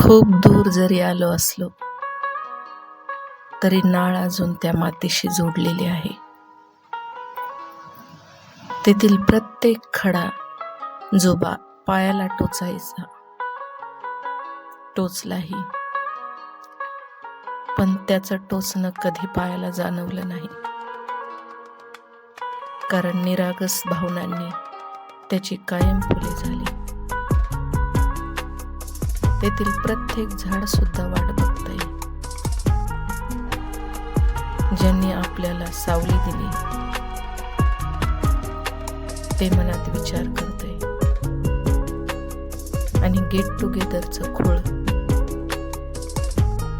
खूप दूर जरी आलो असलो तरी नाळ अजून त्या मातीशी जोडलेली आहे. तेथील प्रत्येक खडा जो पायाला टोचायचा टोचलाही, पण त्याचं टोचणं कधी पायाला जाणवलं नाही, कारण निरागस भावनांनी त्याची कायम फुले झाली. तेथील प्रत्येक झाड सुद्धा वाट बघतंय. ज्यांनी आपल्याला सावली दिली ते मनात विचार करतंय आणि गेट टुगेदरचं खूळ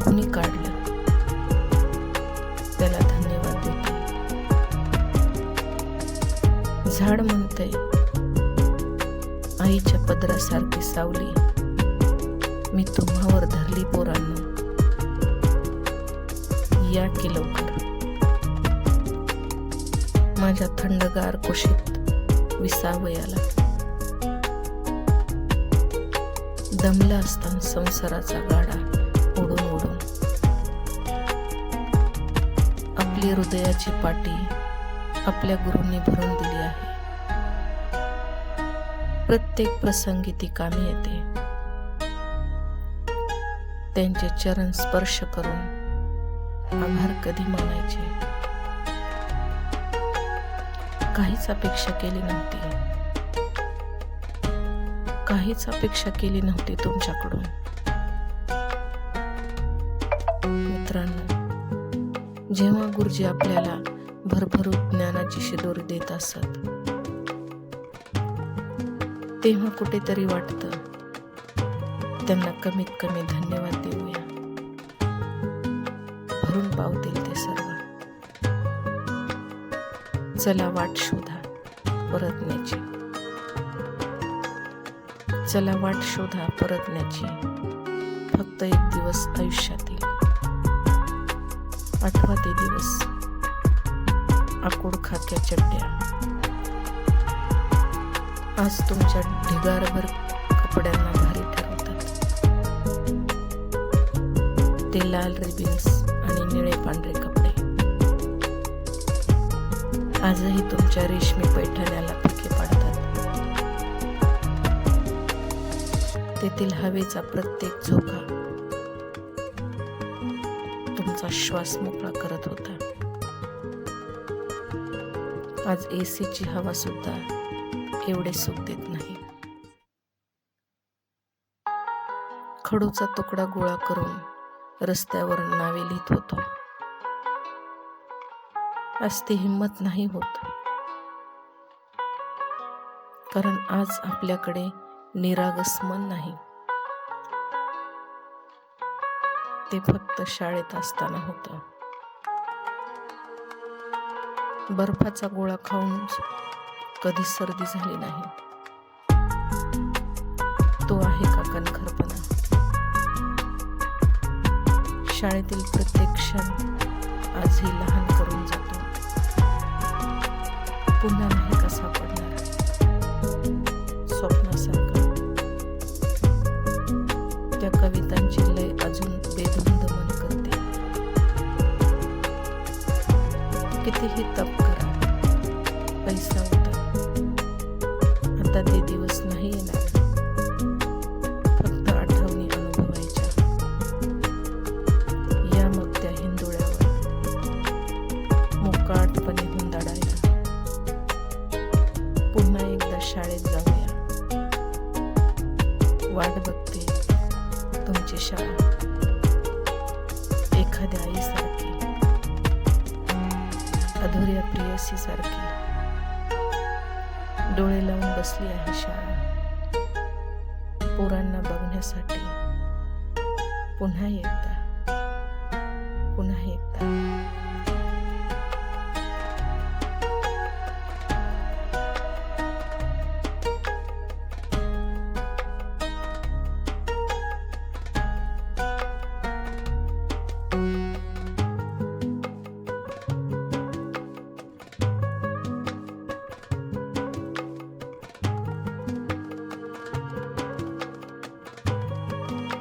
कुणी काढलं त्याला धन्यवाद देते. झाड म्हणतंय, आईच्या पदरासारखी सावली मी तुम्हावर धरली पोरांनो, या की लवकर माझ्या थंडगार कुशीत विसावयाला. दमला असताना संसाराचा गाडा उडून उडून आपली हृदयाची पाटी आपल्या गुरूंनी भरून दिली आहे. प्रत्येक प्रसंगी ती कामी येते. त्यांचे चरण स्पर्श करून आभार कधी मानायचे. काहीच अपेक्षा केली नव्हती, काहीच अपेक्षा केली नव्हती तुमच्याकडून. मित्रांनो, जेव्हा गुरुजी आपल्याला भरभरून ज्ञानाची शिदोरी देत असत तेव्हा कुठेतरी वाटतं त्यांना कमीत कमी धन्यवाद देऊया. भरून पावतील ते सर्व. चला वाट शोधा परतण्याची, चला वाट शोधा परतण्याची. फक्त एक दिवस आयुष्यातील, आठवा ते दिवस आकुड खाक्या चड्ड्या. आज तुमच्या ढिगारभर कपड्यांना भारी ठरवतात ते लाल रिबिन्स आणि निळे पांढरे कपडे. आजही तुमच्या रेशमी पैठण्याला फिके पाडतात. तेथील हवेचा प्रत्येक झोका तुमचा श्वास मोकळा करत होता. आज एसीची हवा सुद्धा एवढे सुख देत नाही. खडूचा तुकडा गोळा करून रस्त्यावर नावे लिहित होतो. आज ती हिंमत नाही होत, कारण आज आपल्याकडे निरागस मन नाही. ते फक्त शाळेत असताना होतं. बर्फाचा गोळा खाऊन कधी सर्दी झाली नाही. तो आहे का कणखरपणा? शाळेतील प्रत्येक क्षण आजही लहान करून जातो. पुन्हा नाही का सापडणार स्वप्नासारखा? त्या कवितांची लय अजून बेधुंद मन करते. कितीही तप करा, पैसा होता. आता ते दिवस नाही येणार. फक्त आठवणी अनुभवायच्या. या मग त्या हिंदोळ्यावर मोकाटपणे हुंदाडायला. पुन्हा एकदा शाळेत जाऊया. वाट बघते तुमची शाळा एखाद्या आईसारखी, अधुऱ्या प्रेयसीसारखी. डोळे लावून बसली आहे शाळा पोरांना बघण्यासाठी. पुन्हा एकदा, पुन्हा एकदा.